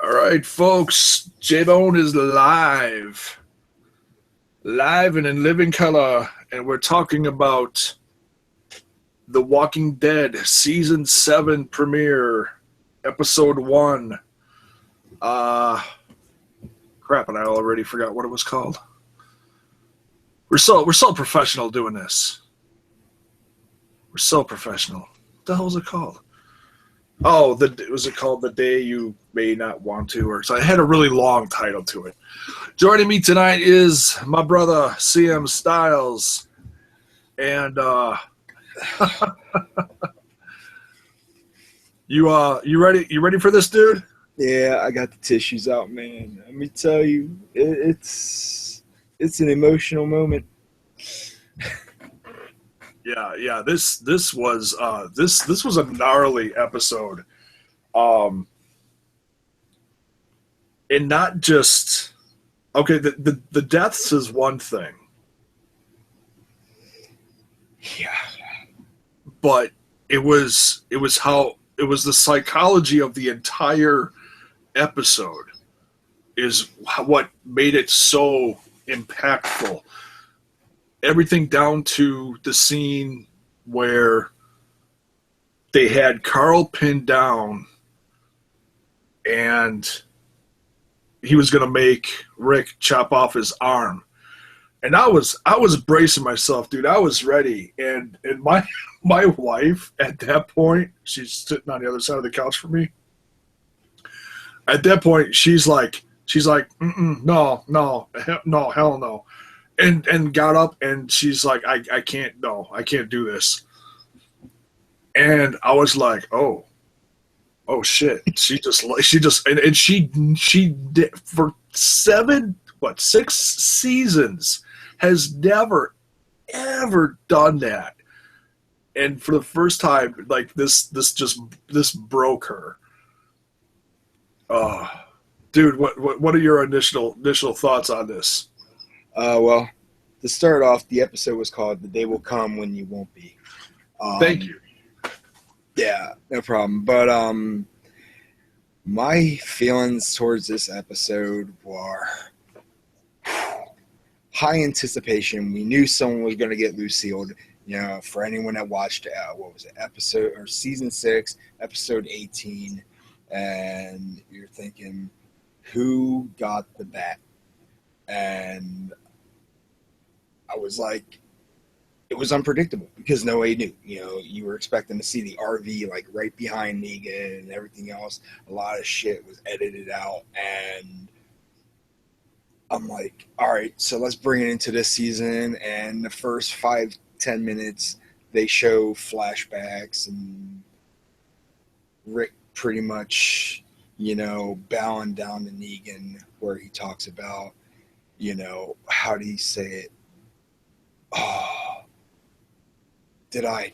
All right, folks. J-Bone is live and in living color, and we're talking about The Walking Dead Season 7 premiere, Episode 1. Crap, and I already forgot what it was called. We're so professional doing this. We're so professional. What the hell was it called? Oh, was it called The Day You May Not Want to? Or so it had a really long title to it. Joining me tonight is my brother CM Styles, and you ready? You ready for this, dude? Yeah, I got the tissues out, man. Let me tell you, it's an emotional moment. Yeah. This was a gnarly episode, and not just okay. The deaths is one thing, Yeah, but it was the psychology of the entire episode is what made it so impactful. Everything down to the scene where they had Carl pinned down and he was going to make Rick chop off his arm. And I was bracing myself, dude. I was ready. And my wife at that point, she's sitting on the other side of the couch from me. At that point, she's like, no, hell no. And got up and she's like, I can't do this. And I was like, oh shit. She did for 6 seasons has never ever done that. And for the first time, like this broke her. Dude, what are your initial thoughts on this? Well, to start off, the episode was called "The Day Will Come When You Won't Be." Thank you. Yeah, no problem. But my feelings towards this episode were high anticipation. We knew someone was going to get Lucille. You know, for anyone that watched, season 6, episode 18, and you're thinking, who got the bat? And I was like, it was unpredictable because nobody knew. You know, you were expecting to see the RV like right behind Negan and everything else. A lot of shit was edited out, and I'm like, all right, so let's bring it into this season. And the first 5-10 minutes, they show flashbacks and Rick pretty much, bowing down to Negan, where he talks about, how do you say it? Oh, did I?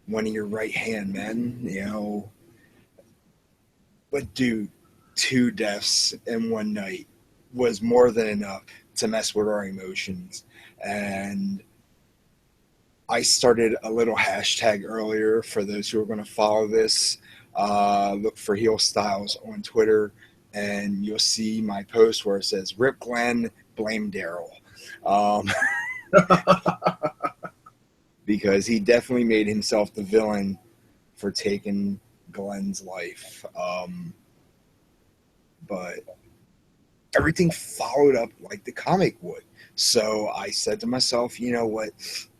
One of your right hand men, But dude, 2 deaths in one night was more than enough to mess with our emotions. And I started a little hashtag earlier for those who are going to follow this. Look for Heel Styles on Twitter, and you'll see my post where it says, "Rip Glenn, blame Daryl." Because he definitely made himself the villain for taking Glenn's life. But everything followed up like the comic would. So I said to myself, you know what?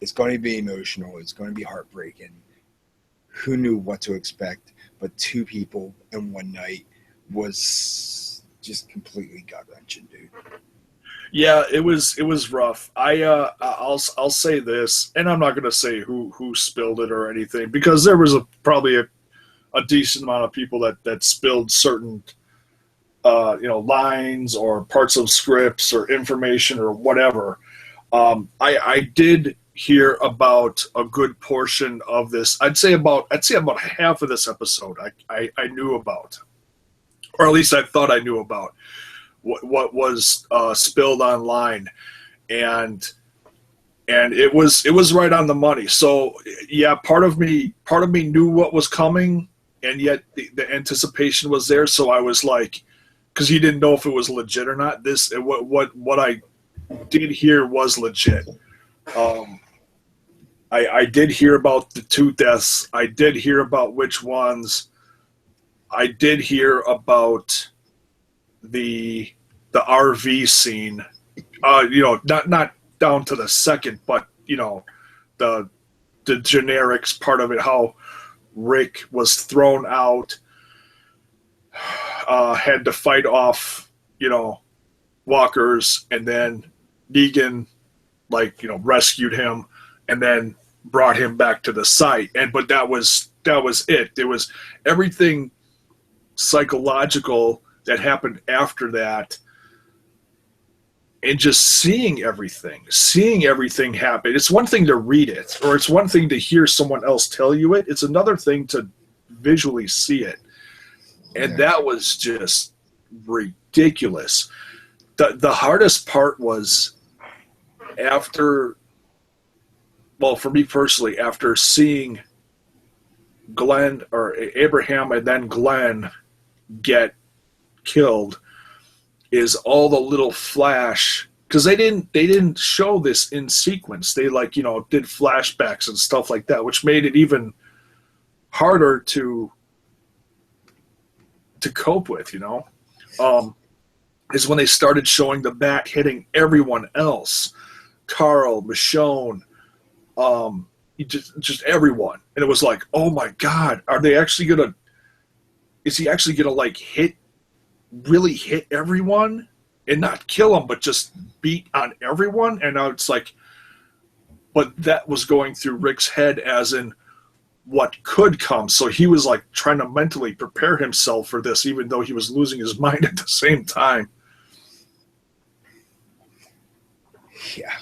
It's going to be emotional. It's going to be heartbreaking. Who knew what to expect? But 2 people in one night was just completely gut-wrenching, dude. Yeah, it was rough. I'll say this, and I'm not going to say who spilled it or anything, because there was probably a decent amount of people that spilled certain lines or parts of scripts or information or whatever. I did hear about a good portion of this. I'd say about half of this episode I knew about, or at least I thought I knew about what was spilled online, and it was right on the money. So yeah, part of me knew what was coming, and yet the anticipation was there. So I was like, because you didn't know if it was legit or not. What I did hear was legit. I did hear about the two deaths. I did hear about which ones. I did hear about the RV scene. Not down to the second, but the generics part of it. How Rick was thrown out, had to fight off, walkers, and then Negan, rescued him, and then brought him back to the site. But that was it. There was everything psychological that happened after that, and just seeing everything happen. It's one thing to read it, or it's one thing to hear someone else tell you it. It's another thing to visually see it. And that was just ridiculous. The hardest part was after, well, for me personally, after seeing Glenn or Abraham and then Glenn get killed, is all the little flash, because they didn't show this in sequence. They did flashbacks and stuff like that, which made it even harder to cope with, is when they started showing the bat hitting everyone else, Carl, Michonne, just everyone, and it was like, oh my God, is he actually gonna really hit everyone and not kill them, but just beat on everyone? And now it's like, but that was going through Rick's head as in what could come. So he was trying to mentally prepare himself for this, even though he was losing his mind at the same time. Yeah.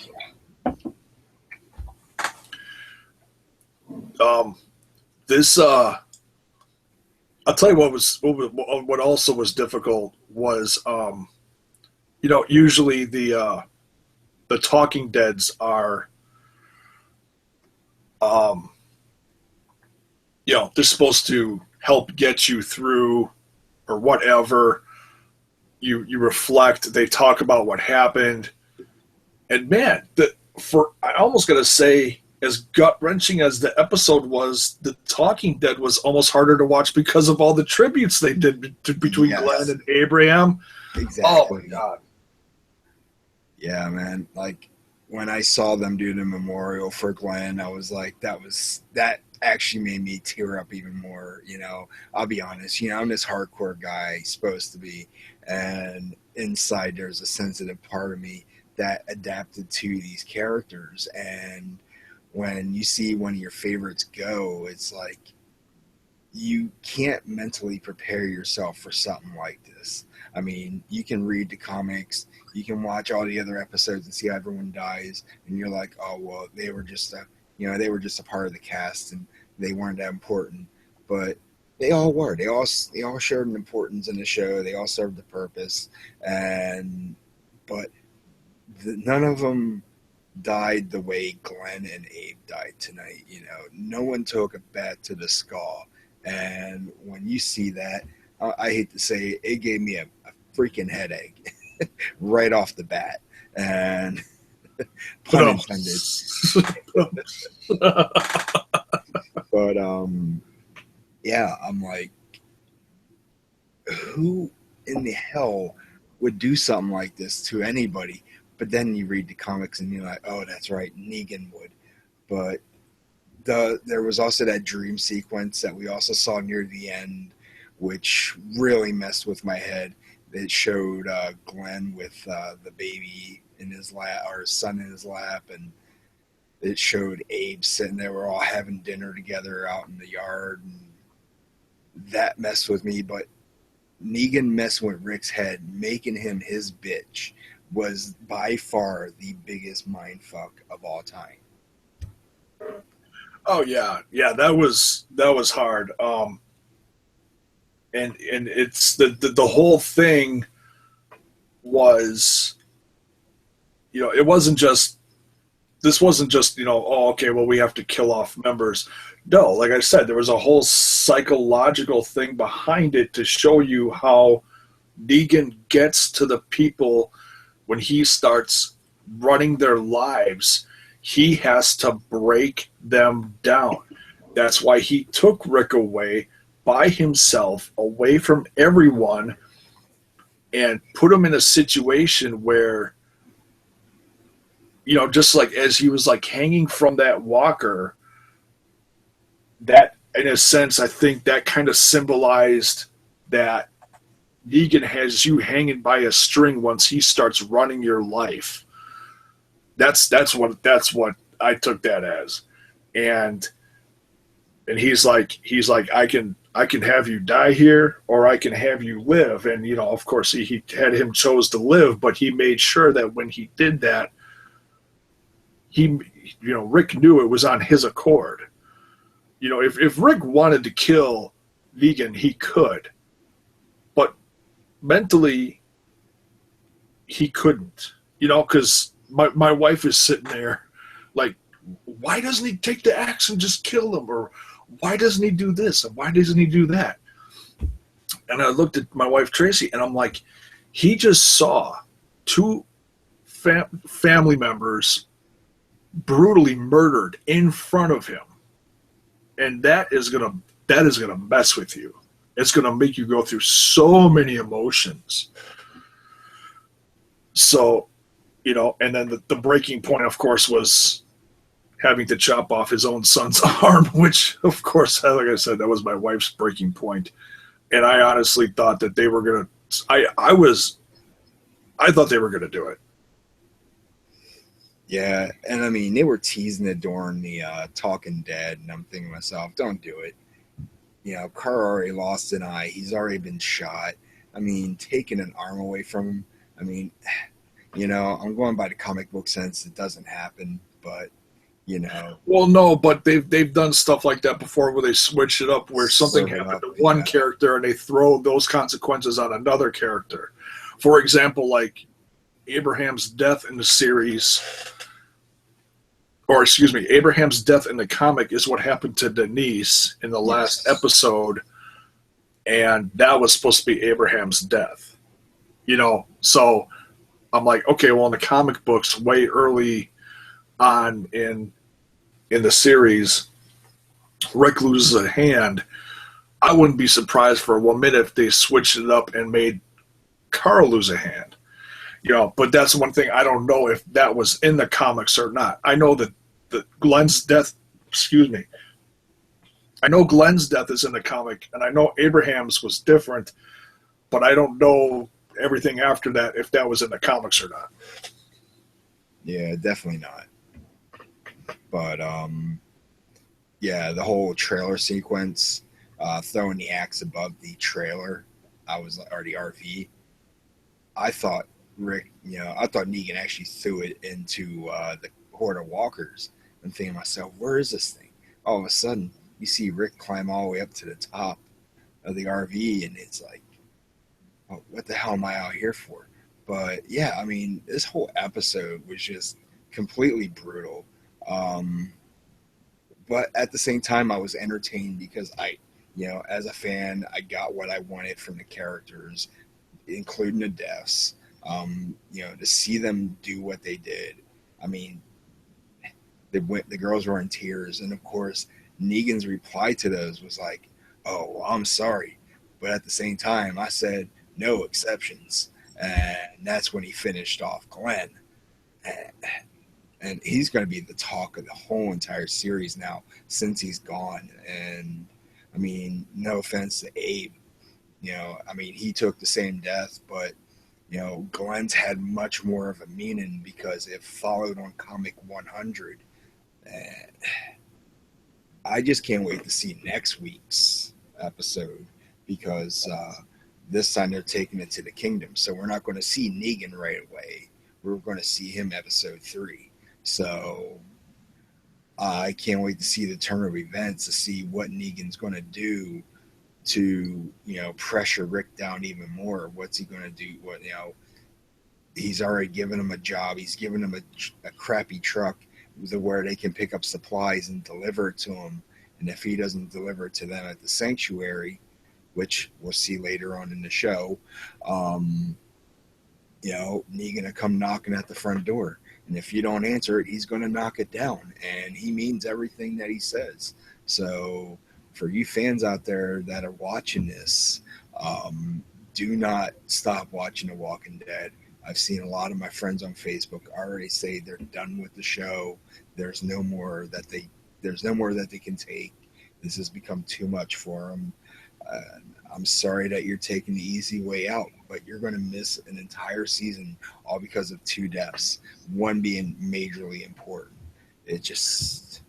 I'll tell you what also was difficult was, usually the Talking Deads are, they're supposed to help get you through or whatever. You reflect, they talk about what happened. And man, I almost got to say, as gut-wrenching as the episode was, The Talking Dead was almost harder to watch because of all the tributes they did between Glenn and Abraham. Exactly. Oh, my God. Yeah, man. When I saw them do the memorial for Glenn, I was like, that actually made me tear up even more. I'll be honest, I'm this hardcore guy, supposed to be, and inside there's a sensitive part of me that adapted to these characters. And when you see one of your favorites go, it's like you can't mentally prepare yourself for something like this. I mean, you can read the comics, you can watch all the other episodes and see how everyone dies, and you're like, oh well, they were just a part of the cast and they weren't that important. But they all were. They all showed an importance in the show. They all served a purpose, but none of them died the way Glenn and Abe died tonight. No one took a bat to the skull, and when you see that, I hate to say it gave me a freaking headache right off the bat, and pun intended. But yeah, I'm like, who in the hell would do something like this to anybody? But then you read the comics and you're like, oh, that's right, Negan would. But there was also that dream sequence that we also saw near the end, which really messed with my head. It showed Glenn with the baby in his lap, or his son in his lap, and it showed Abe sitting there. We're all having dinner together out in the yard, and that messed with me. But Negan messing with Rick's head, making him his bitch, was by far the biggest mindfuck of all time. Oh yeah, that was hard. And it's the whole thing was, it wasn't just. This wasn't just, oh, okay, well, we have to kill off members. No, like I said, there was a whole psychological thing behind it to show you how Negan gets to the people when he starts running their lives. He has to break them down. That's why he took Rick away by himself, away from everyone, and put him in a situation where, just like as he was like hanging from that walker, that in a sense, I think that kind of symbolized that Negan has you hanging by a string once he starts running your life. That's what I took that as, and he's like I can have you die here or I can have you live, and of course he had him chose to live, but he made sure that when he did that, he Rick knew it was on his accord. If Rick wanted to kill Negan, he could, but mentally he couldn't. Because my wife is sitting there like, why doesn't he take the axe and just kill him? Or why doesn't he do this? And why doesn't he do that? And I looked at my wife, Tracy, and I'm like, he just saw two family members brutally murdered in front of him. And that is gonna mess with you. It's gonna make you go through so many emotions. So, and then the breaking point, of course, was having to chop off his own son's arm, which, of course, like I said, that was my wife's breaking point. And I honestly thought that they were gonna. I thought they were gonna do it. Yeah, and I mean, they were teasing it during the Talking Dead, and I'm thinking to myself, don't do it. Carl already lost an eye. He's already been shot. I mean, taking an arm away from him. I mean, I'm going by the comic book sense. It doesn't happen, but Well, no, but they've done stuff like that before, where they switch it up, where something happened to one character and they throw those consequences on another character. For example, like Abraham's death in the series, or excuse me, Abraham's death in the comic is what happened to Denise in the last episode, and that was supposed to be Abraham's death. So I'm like, okay, well, in the comic books, way early on in the series, Rick loses a hand. I wouldn't be surprised for 1 minute if they switched it up and made Carl lose a hand. But that's one thing I don't know if that was in the comics or not. I know that Glenn's death, I know Glenn's death is in the comic, and I know Abraham's was different, but I don't know everything after that, if that was in the comics or not. Yeah, definitely not. But yeah, the whole trailer sequence, throwing the axe above the trailer, or the RV. I thought I thought Negan actually threw it into the horde of walkers. I'm thinking to myself, where is this thing? All of a sudden, you see Rick climb all the way up to the top of the RV, and it's like, oh, what the hell am I out here for? But yeah, I mean, this whole episode was just completely brutal. But at the same time, I was entertained because as a fan, I got what I wanted from the characters, including the deaths. To see them do what they did. I mean, the girls were in tears, and of course, Negan's reply to those was like, "Oh, well, I'm sorry," but at the same time, I said, "No exceptions," and that's when he finished off Glenn. And he's going to be the talk of the whole entire series now since he's gone. And I mean, no offense to Abe, I mean, he took the same death, but Glenn's had much more of a meaning because it followed on Comic 100. And I just can't wait to see next week's episode because this time they're taking it to the kingdom. So we're not going to see Negan right away. We're going to see him episode 3. So I can't wait to see the turn of events, to see what Negan's going to do to pressure Rick down even more. What's he going to do? He's already given him a job. He's given him a crappy truck where they can pick up supplies and deliver it to him. And if he doesn't deliver it to them at the sanctuary, which we'll see later on in the show, Negan will come knocking at the front door. And if you don't answer it, he's going to knock it down. And he means everything that he says. So for you fans out there that are watching this, do not stop watching The Walking Dead. I've seen a lot of my friends on Facebook already say they're done with the show. There's no more that they can take. This has become too much for them. I'm sorry that you're taking the easy way out, but you're going to miss an entire season all because of 2 deaths, one being majorly important. It just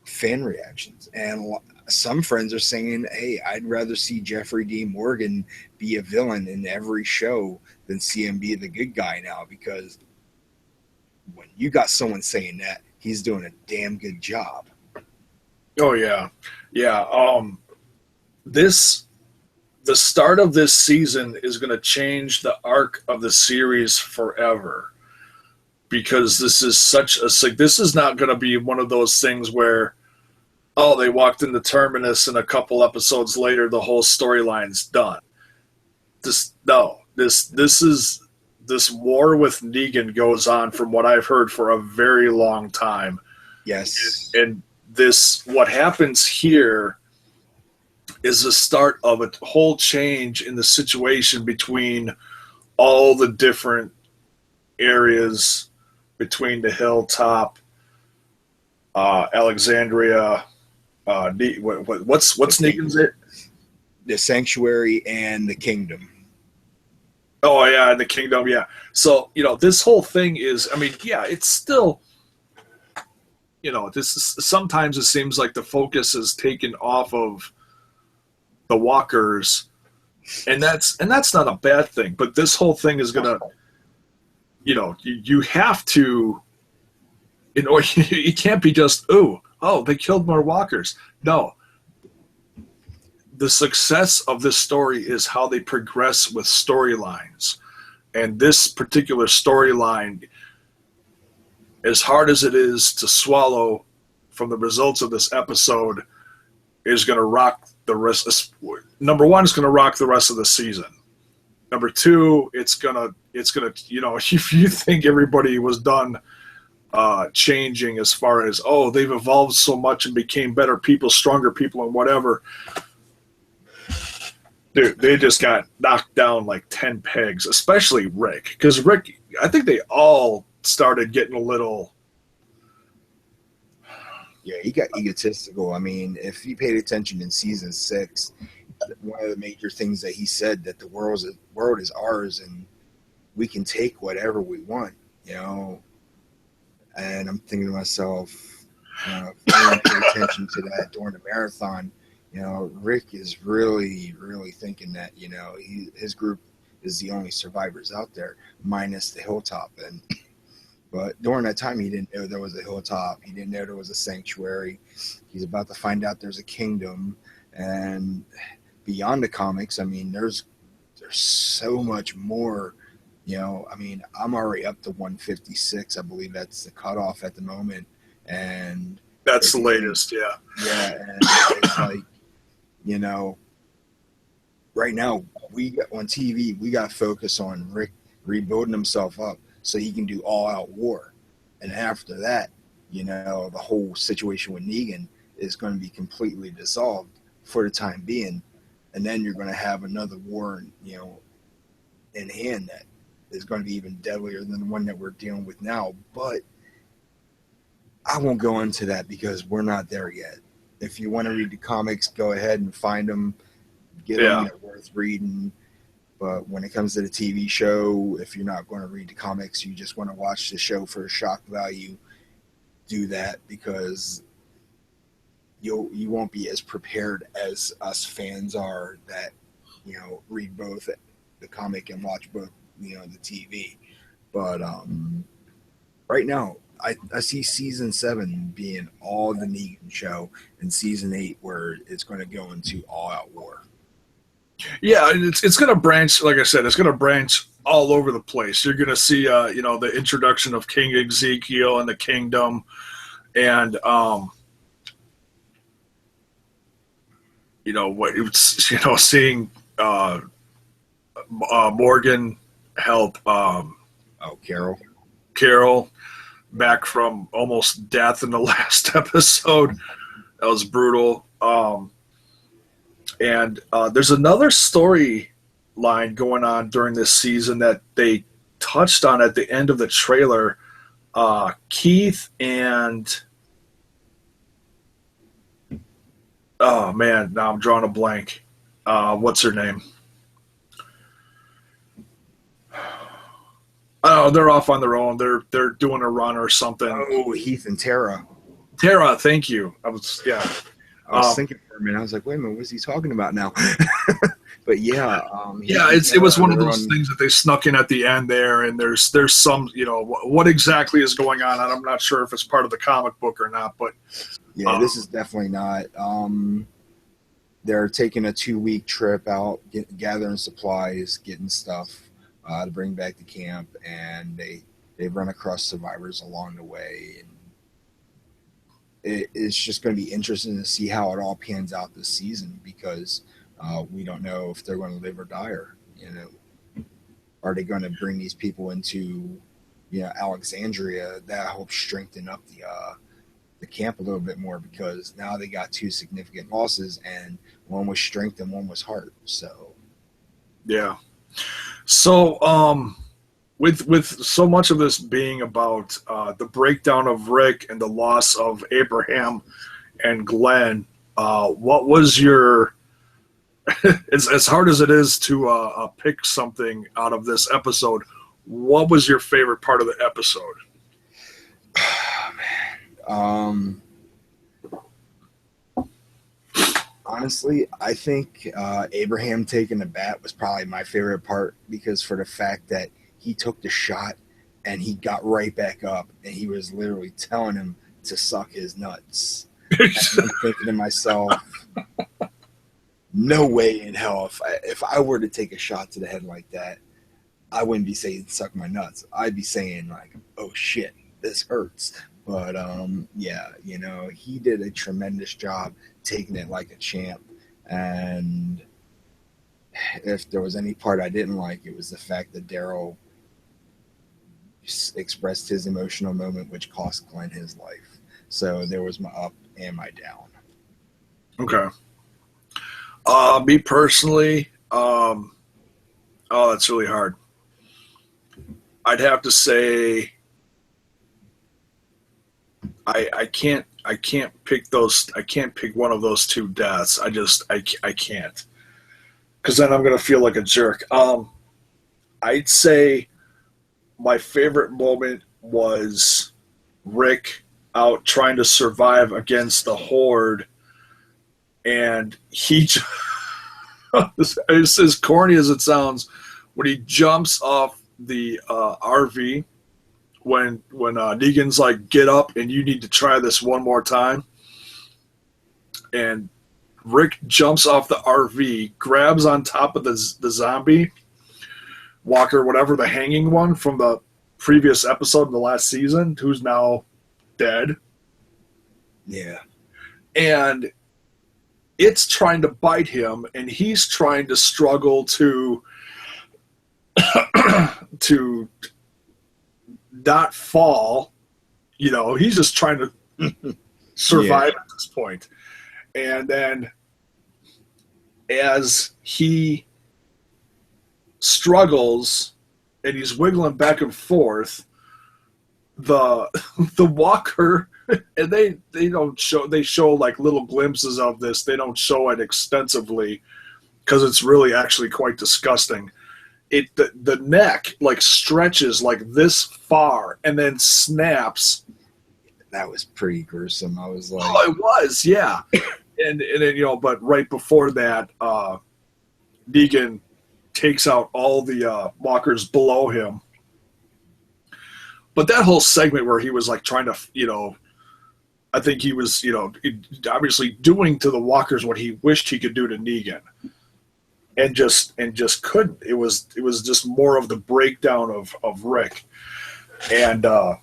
fan reactions. And some friends are saying, hey, I'd rather see Jeffrey Dean Morgan be a villain in every show than see him be the good guy now, because when you got someone saying that, he's doing a damn good job. Oh, yeah. Yeah. The start of this season is going to change the arc of the series forever, because this is not going to be one of those things where, oh, they walked into Terminus and a couple episodes later the whole storyline's done. This war with Negan goes on, from what I've heard, for a very long time. Yes. And what happens here is the start of a whole change in the situation between all the different areas between the Hilltop, Alexandria, what's Negan's it? The Sanctuary and the Kingdom. Oh yeah, the Kingdom, yeah. So, this whole thing is, it's still, sometimes it seems like the focus is taken off of the walkers, and that's not a bad thing, but this whole thing is gonna, you have to, you can't be just, oh, they killed more walkers. No, the success of this story is how they progress with storylines, and this particular storyline, as hard as it is to swallow from the results of this episode, is going to rock the rest. Number one, it's going to rock the rest of the season. Number two, it's gonna, if you think everybody was done changing as far as, oh, they've evolved so much and became better people, stronger people, and whatever, dude, they just got knocked down like 10 pegs, especially Rick. Because Rick, I think they all started getting a little... Yeah, he got egotistical. I mean, if you paid attention in season 6, one of the major things that he said, that the world is ours and we can take whatever we want, And I'm thinking to myself, if I didn't pay attention to that during the marathon, Rick is really, really thinking that, his group is the only survivors out there, minus the Hilltop. But during that time, he didn't know there was a Hilltop. He didn't know there was a Sanctuary. He's about to find out there's a Kingdom. And beyond the comics, there's so much more. I'm already up to 156. I believe that's the cutoff at the moment. And that's the latest, yeah. Yeah, and it's like, right now, on TV, we got to focus on Rick rebuilding himself up so he can do all-out war. And after that, the whole situation with Negan is going to be completely dissolved for the time being. And then you're going to have another war, in hand that is going to be even deadlier than the one that we're dealing with now. But I won't go into that because we're not there yet. If you want to read the comics, go ahead and find them. Get them. They're worth reading. But when it comes to the TV show, if you're not going to read the comics, you just want to watch the show for shock value, do that, because you won't be as prepared as us fans are that, read both the comic and watch both, the TV. But right now, I see season 7 being all the Negan show, and season 8 where it's going to go into all-out war. Yeah, it's going to branch. Like I said, it's going to branch all over the place. You're going to see, the introduction of King Ezekiel and the Kingdom, and what it's, seeing Morgan help Carol back from almost death in the last episode. That was brutal. And there's another storyline going on during this season that they touched on at the end of the trailer. Keith and oh man, now I'm drawing a blank. What's her name? Oh, they're off on their own. They're doing a run or something. Oh, Heath and Tara. Tara, thank you. I was thinking for a minute. I was like, wait a minute, what's he talking about now? But yeah, it was one of those things that they snuck in at the end there, and there's some, what exactly is going on. I'm not sure if it's part of the comic book or not, but yeah, this is definitely not. They're taking a 2-week trip out, gathering supplies, getting stuff to bring back to camp, and they run across survivors along the way, and it's just going to be interesting to see how it all pans out this season, because we don't know if they're going to live or die, or are they going to bring these people into Alexandria? That helps strengthen up the camp a little bit more, because now they got 2 significant losses, and one was strength and one was heart. So yeah. So, with so much of this being about the breakdown of Rick and the loss of Abraham and Glenn, what was your as hard as it is to pick something out of this episode, what was your favorite part of the episode? Honestly, I think Abraham taking the bat was probably my favorite part, because for the fact that he took the shot and he got right back up, and he was literally telling him to suck his nuts. And I'm thinking to myself, no way in hell, if I were to take a shot to the head like that, I wouldn't be saying suck my nuts. I'd be saying like, oh shit, this hurts. But yeah, he did a tremendous job taking it like a champ. And if there was any part I didn't like, it was the fact that Daryl expressed his emotional moment, which cost Glenn his life. So there was my up and my down. Okay. Me personally, that's really hard. I'd have to say I can't pick those. I can't pick one of those 2 deaths. I can't, because then I'm gonna feel like a jerk. I'd say my favorite moment was Rick out trying to survive against the Horde, and he it's as corny as it sounds, when he jumps off the RV. When Negan's like, get up and you need to try this one more time. And Rick jumps off the RV, grabs on top of the zombie, Walker, whatever, the hanging one from the previous episode of the last season, who's now dead. Yeah. And it's trying to bite him, and he's trying to struggle to not fall. He's just trying to survive at this point. And then as he struggles and he's wiggling back and forth, the Walker, and they don't show, they show like little glimpses of this. They don't show it extensively because it's really actually quite disgusting. The neck like stretches like this far and then snaps. That was pretty gruesome. I was like, oh, it was, yeah. and then but right before that, Negan takes out all the walkers below him. But that whole segment where he was like trying to, I think he was, obviously doing to the walkers what he wished he could do to Negan. And just couldn't. It was just more of the breakdown of Rick. And but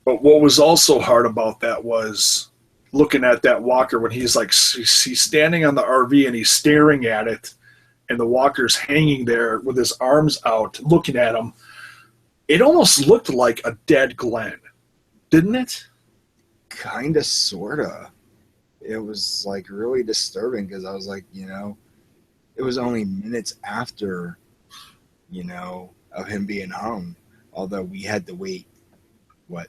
what was also hard about that was, looking at that walker when he's like he's standing on the RV and he's staring at it, and the walker's hanging there with his arms out, looking at him. It almost looked like a dead Glenn, didn't it? Kind of, sort of. It was like really disturbing because I was like, it was only minutes after, of him being hung. Although we had to wait,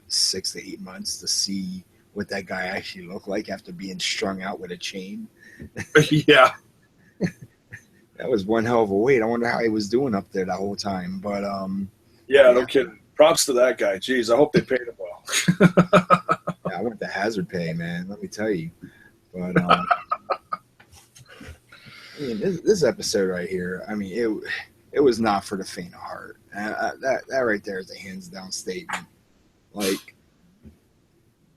6 to 8 months to see what that guy actually looked like after being strung out with a chain. Yeah. That was one hell of a wait. I wonder how he was doing up there that whole time. But yeah, no kidding. Props to that guy. Jeez, I hope they paid him well. yeah, I went to hazard pay, man. Let me tell you. But this episode right here, it was not for the faint of heart. That right there is a hands down statement. Like,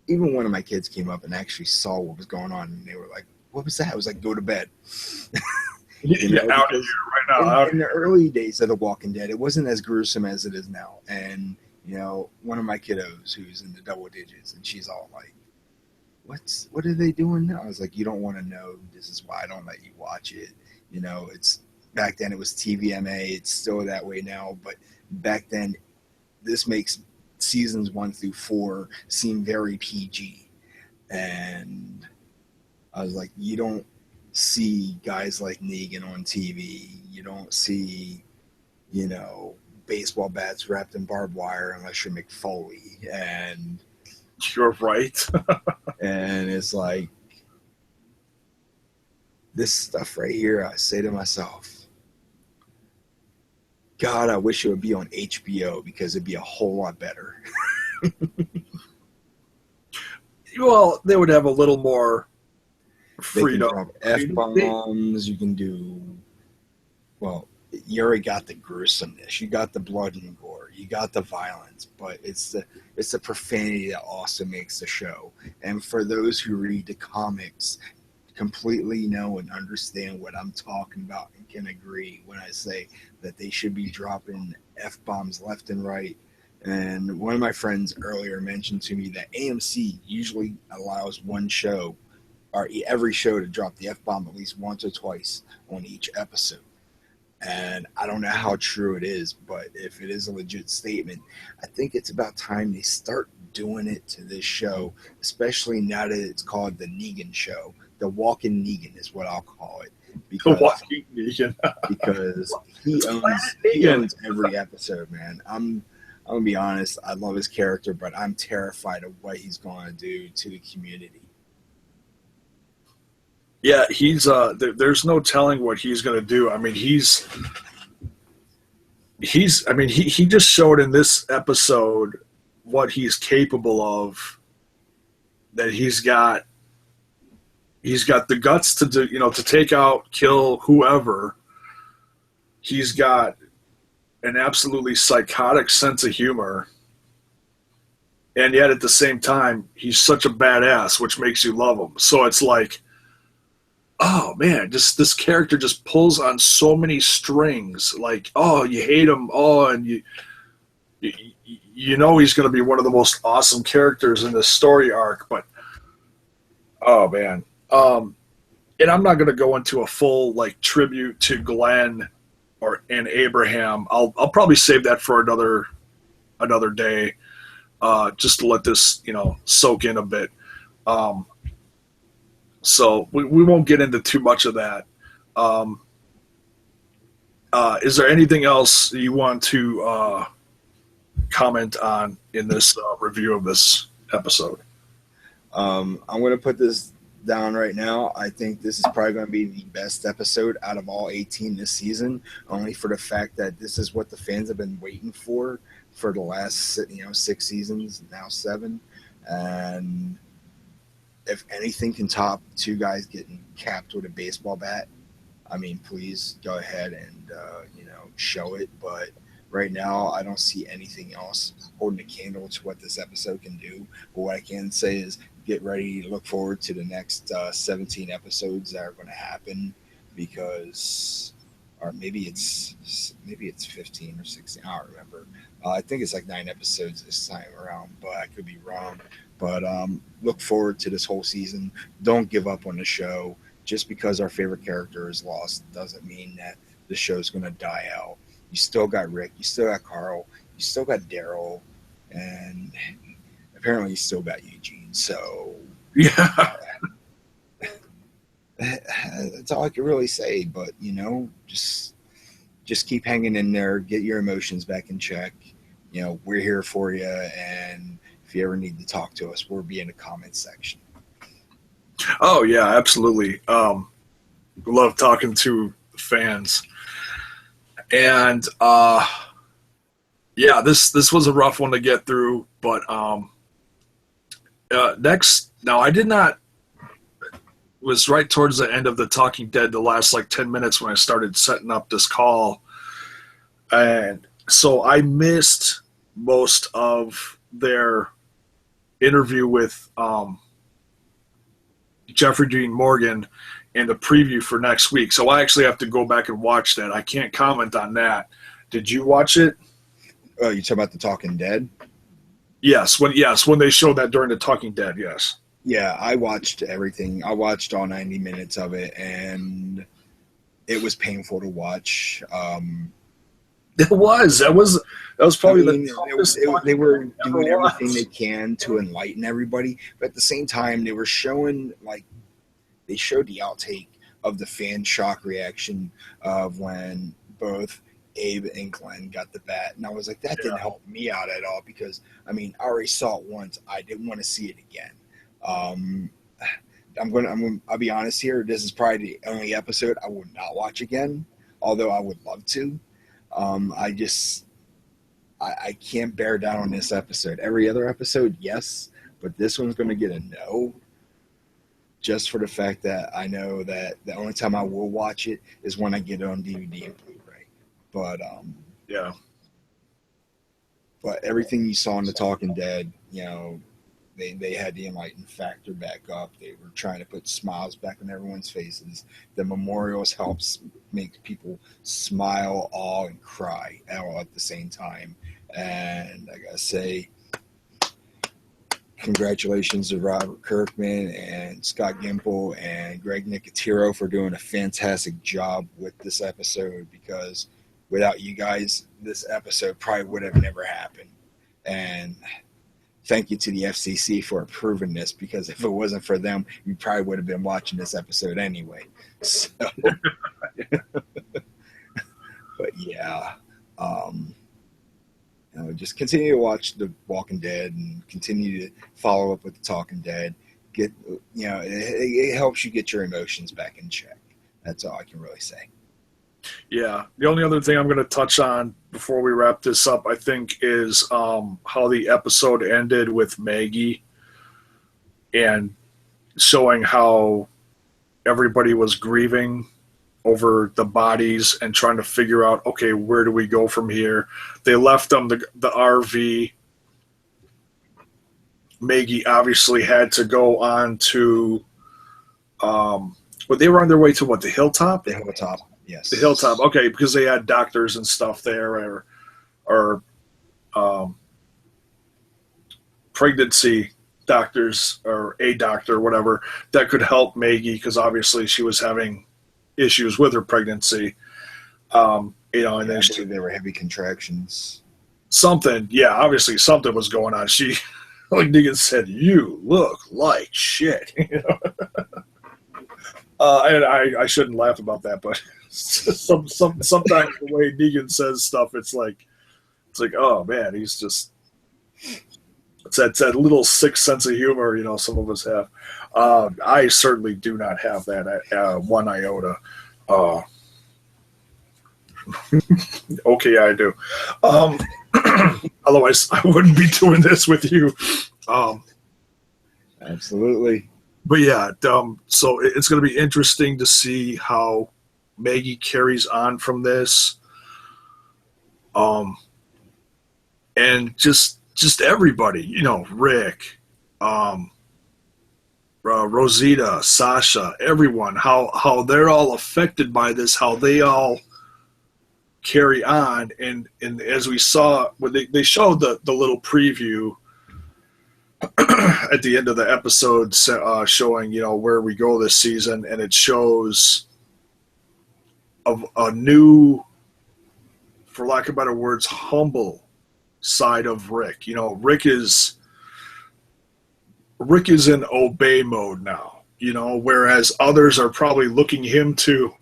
even one of my kids came up and actually saw what was going on, and they were like, "What was that?" I was like, "Go to bed." Out of here right now. In the early days of The Walking Dead, it wasn't as gruesome as it is now. And one of my kiddos who's in the double digits, and she's all like, what are they doing now? I was like, you don't want to know. This is why I don't let you watch it. It's back then it was TVMA. It's still that way now, but back then this makes seasons 1 through 4 seem very PG. And I was like, you don't see guys like Negan on TV. You don't see, baseball bats wrapped in barbed wire unless you're Mick Foley. And you're right. And it's like, this stuff right here, I say to myself, God, I wish it would be on HBO because it'd be a whole lot better. Well, they would have a little more freedom. F-bombs, you can do, you already got the gruesomeness, you got the blood and gore, you got the violence, but it's the profanity that also makes the show. And for those who read the comics, completely know and understand what I'm talking about and can agree when I say that they should be dropping F-bombs left and right. And one of my friends earlier mentioned to me that AMC usually allows one show or every show to drop the F-bomb at least once or twice on each episode. And I don't know how true it is, but if it is a legit statement, I think it's about time they start doing it to this show, especially now that it's called the Negan Show. The Walking Negan is what I'll call it. The Walking Negan. Because he owns every episode, man. I'm going to be honest, I love his character, but I'm terrified of what he's going to do to the community. Yeah, he's there's no telling what he's going to do. I mean, he just showed in this episode what he's capable of, that he's got the guts to do, to take out, kill whoever. He's got an absolutely psychotic sense of humor. And yet at the same time, he's such a badass, which makes you love him. So it's like, oh man, just this character just pulls on so many strings. Like, oh, you hate him. Oh, and you know he's going to be one of the most awesome characters in this story arc. But oh man, and I'm not going to go into a full tribute to Glenn and Abraham. I'll probably save that for another day, just to let this soak in a bit. So we won't get into too much of that. Is there anything else you want to comment on in this review of this episode? I'm going to put this down right now. I think this is probably going to be the best episode out of all 18 this season, only for the fact that this is what the fans have been waiting for the last 6 seasons, now 7. And if anything can top 2 guys getting capped with a baseball bat, I mean, please go ahead and show it. But right now, I don't see anything else holding a candle to what this episode can do. But what I can say is get ready to look forward to the next 17 episodes that are going to happen, because, or maybe it's 15 or 16. I don't remember. I think it's 9 episodes this time around, but I could be wrong. But look forward to this whole season. Don't give up on the show. Just because our favorite character is lost doesn't mean that the show's going to die out. You still got Rick. You still got Carl. You still got Daryl. And apparently you still got Eugene. So Yeah. that's all I can really say. But, just keep hanging in there. Get your emotions back in check. We're here for you. And if you ever need to talk to us, we'll be in the comments section. Oh yeah, absolutely. Love talking to fans. And yeah, this was a rough one to get through, but next, now I did not, was right towards the end of the Talking Dead, the last like 10 minutes when I started setting up this call. And so I missed most of their interview with Jeffrey Dean Morgan and the preview for next week. So I actually have to go back and watch that. I can't comment on that. Did you watch it? Oh, you talking about the Talking Dead? Yes, when they showed that during the Talking Dead, yes. Yeah, I watched everything. I watched all 90 minutes of it, and it was painful to watch. It was. That was probably the toughest they were doing ever everything watched. they can to enlighten everybody, but at the same time, they were showing they showed the outtake of the fan shock reaction of when both Abe and Glenn got the bat, and I was like, that didn't help me out at all because I already saw it once. I didn't want to see it again. I'll be honest here. This is probably the only episode I would not watch again, although I would love to. I can't bear down on this episode. Every other episode, yes, but this one's going to get a no. Just for the fact that I know that the only time I will watch it is when I get it on DVD and Blu-ray. But Yeah. But everything you saw in the Talking Dead, they had the enlightened factor back up. They were trying to put smiles back on everyone's faces. The memorials helps make people smile, awe, and cry all at the same time. And I gotta say, congratulations to Robert Kirkman and Scott Gimple and Greg Nicotero for doing a fantastic job with this episode, because without you guys, this episode probably would have never happened. And thank you to the FCC for approving this, because if it wasn't for them, you probably would have been watching this episode anyway. So, but yeah, just continue to watch The Walking Dead and continue to follow up with The Talking Dead. It helps you get your emotions back in check. That's all I can really say. Yeah. The only other thing I'm going to touch on before we wrap this up, I think, is how the episode ended with Maggie and showing how everybody was grieving over the bodies and trying to figure out, okay, where do we go from here? They left them the RV. Maggie obviously had to go on to, but they were on their way to what, the hilltop? The hilltop, yes. The hilltop, okay, because they had doctors and stuff there, or pregnancy doctors, or a doctor, whatever, that could help Maggie, because obviously she was having issues with her pregnancy. And then I believe they were heavy contractions. Something, yeah, obviously something was going on. She, like Negan said, "You look like shit." And I shouldn't laugh about that, but sometimes the way Negan says stuff, it's like, oh man, he's just, it's that little sick sense of humor, some of us have. I certainly do not have that one iota. Okay, I do. Otherwise, I wouldn't be doing this with you. Absolutely. But yeah, so it's going to be interesting to see how Maggie carries on from this. And just everybody, Rick, Rosita, Sasha, everyone, how they're all affected by this, how they all carry on. And as we saw, when they showed the little preview at the end of the episode showing, where we go this season, and it shows a new, for lack of better words, humble side of Rick. Rick is in obey mode now, whereas others are probably looking him to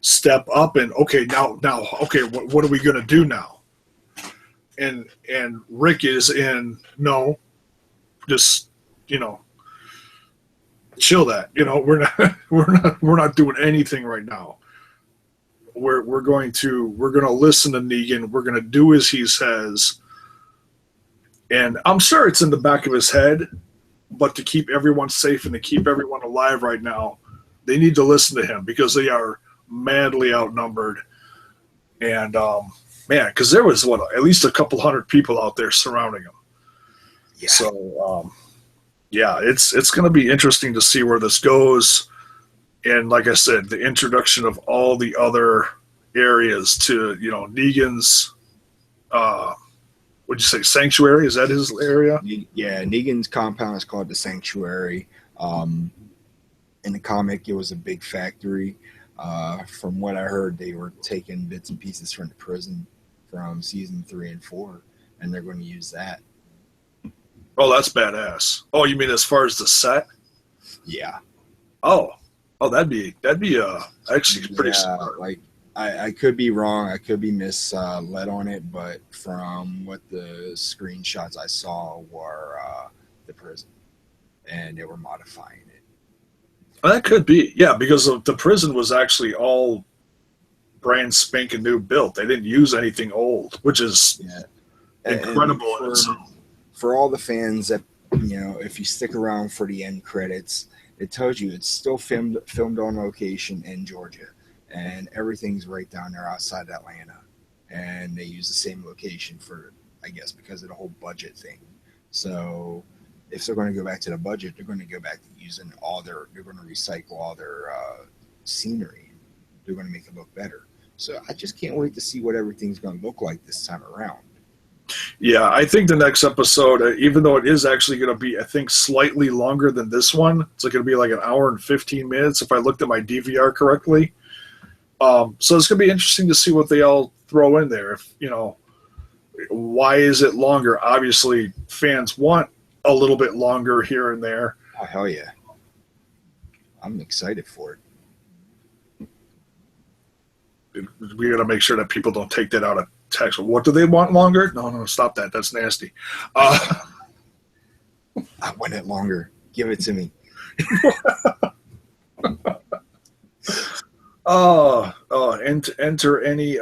step up and okay, what are we going to do now? And Rick is in no, just chill that. We're not doing anything right now. We're going to listen to Negan. We're going to do as he says. And I'm sure it's in the back of his head, but to keep everyone safe and to keep everyone alive right now, they need to listen to him because they are madly outnumbered. And man, because there was at least a couple hundred people out there surrounding him. Yeah. So yeah, it's going to be interesting to see where this goes. And like I said, the introduction of all the other areas to Negan's. Would you say Sanctuary? Is that his area? Yeah, Negan's compound is called the Sanctuary. In the comic, it was a big factory. From what I heard, they were taking bits and pieces from the prison from season 3 and 4, and they're going to use that. Oh, that's badass. Oh, you mean as far as the set? Yeah. Oh, that'd be actually pretty smart. Like I could be wrong. I could be misled on it, but from what the screenshots I saw were the prison, and they were modifying it. That could be, yeah, because the prison was actually all brand spanking new built. They didn't use anything old, which is incredible in itself. For all the fans that if you stick around for the end credits, it tells you it's still filmed on location in Georgia. And everything's right down there outside Atlanta. And they use the same location for, I guess, because of the whole budget thing. So if they're going to go back to the budget, they're going to go back to using they're going to recycle all their scenery. They're going to make it look better. So I just can't wait to see what everything's going to look like this time around. Yeah, I think the next episode, even though it is actually going to be, I think, slightly longer than this one, it's going to be like an hour and 15 minutes if I looked at my DVR correctly. So it's going to be interesting to see what they all throw in there. If why is it longer? Obviously, fans want a little bit longer here and there. Oh, hell yeah. I'm excited for it. We got to make sure that people don't take that out of text. What do they want longer? No, stop that. That's nasty. I want it longer. Give it to me. Enter any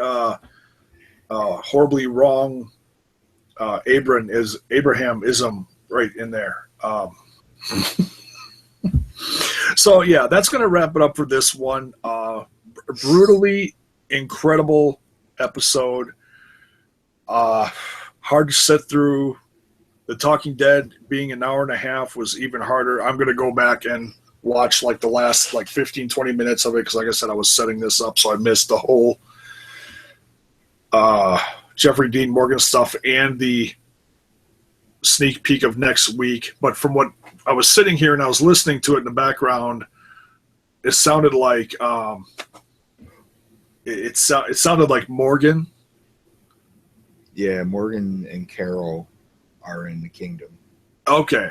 horribly wrong Abrahamism right in there. So yeah, that's going to wrap it up for this one. Brutally incredible episode. Hard to sit through. The Talking Dead being an hour and a half was even harder. I'm going to go back and watch like the last 15, 20 minutes of it because like I said, I was setting this up, so I missed the whole Jeffrey Dean Morgan stuff and the sneak peek of next week. But from what I was sitting here and I was listening to it in the background, it sounded like it sounded like Morgan. Yeah, Morgan and Carol are in the kingdom. Okay.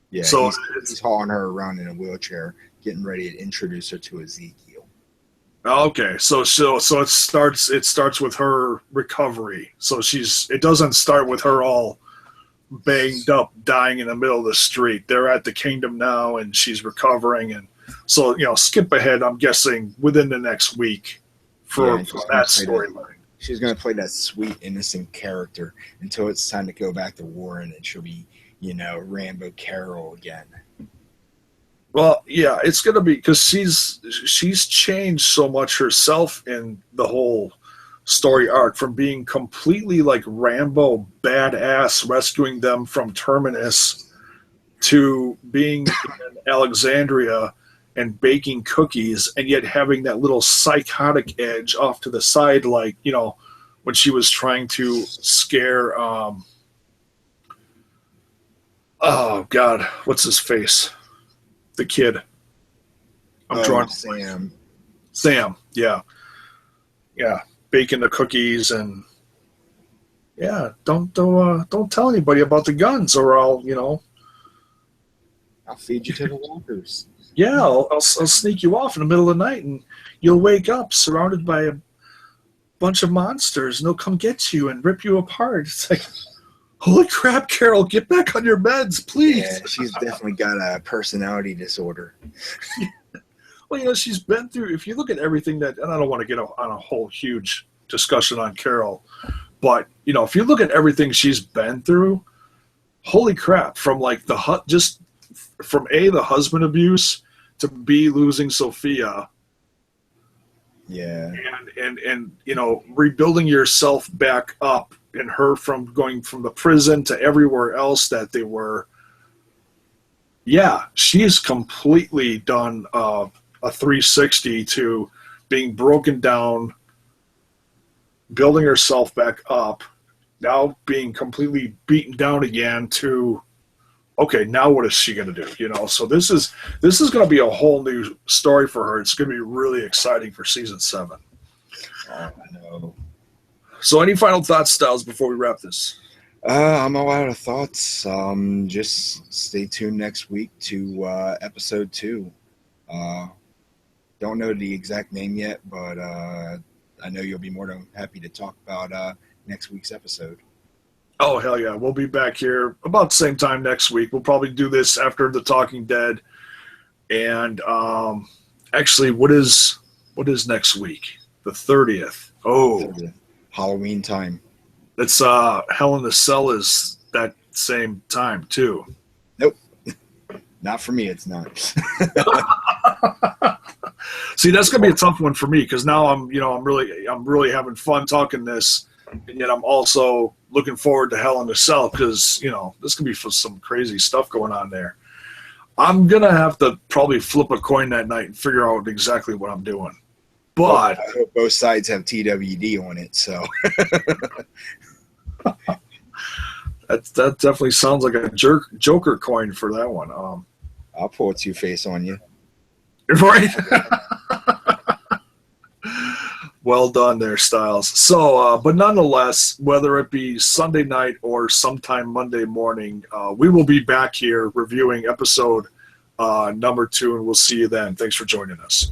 Yeah, so he's hauling her around in a wheelchair, getting ready to introduce her to Ezekiel. Okay, so it starts with her recovery. So it doesn't start with her all banged up, dying in the middle of the street. They're at the kingdom now, and she's recovering, and so skip ahead. I'm guessing within the next week for that storyline. She's going to play that sweet, innocent character until it's time to go back to war, and then she'll be, Rambo Carol again. Well, yeah, it's going to be because she's changed so much herself in the whole story arc from being completely like Rambo badass rescuing them from Terminus to being in Alexandria and baking cookies and yet having that little psychotic edge off to the side, like, when she was trying to scare Oh God, what's his face? The kid. I'm drawing Sam. Sam. Yeah, yeah. Baking the cookies and yeah. Don't tell anybody about the guns, or I'll feed you to the walkers. yeah, I'll sneak you off in the middle of the night, and you'll wake up surrounded by a bunch of monsters, and they'll come get you and rip you apart. It's like, holy crap, Carol, get back on your meds, please. Yeah, she's definitely got a personality disorder. Well, she's been through. If you look at everything that, and I don't want to get on a whole huge discussion on Carol, but if you look at everything she's been through, holy crap! From like just from the husband abuse to B losing Sophia, Yeah. and rebuilding yourself back up, and her from going from the prison to everywhere else that they were. Yeah, she's completely done a 360 to being broken down, building herself back up, now being completely beaten down again to, okay, now what is she going to do? So this is going to be a whole new story for her. It's going to be really exciting for season 7. Oh, I know. So any final thoughts, Styles, before we wrap this? I'm all out of thoughts. Just stay tuned next week to episode 2. Don't know the exact name yet, but I know you'll be more than happy to talk about next week's episode. Oh, hell yeah. We'll be back here about the same time next week. We'll probably do this after The Talking Dead. And actually, what is next week? The 30th. Oh. Halloween time. It's Hell in the Cell is that same time, too. Nope. Not for me, it's not. See, that's gonna be a tough one for me because now I'm really having fun talking this, and yet I'm also looking forward to Hell in the Cell because this could be some crazy stuff going on there. I'm gonna have to probably flip a coin that night and figure out exactly what I'm doing. But I hope both sides have TWD on it, so that definitely sounds like a Joker coin for that one. I'll pull a Two-Face on you. Right? Well done there, Styles. So, but nonetheless, whether it be Sunday night or sometime Monday morning, we will be back here reviewing episode number 2, and we'll see you then. Thanks for joining us.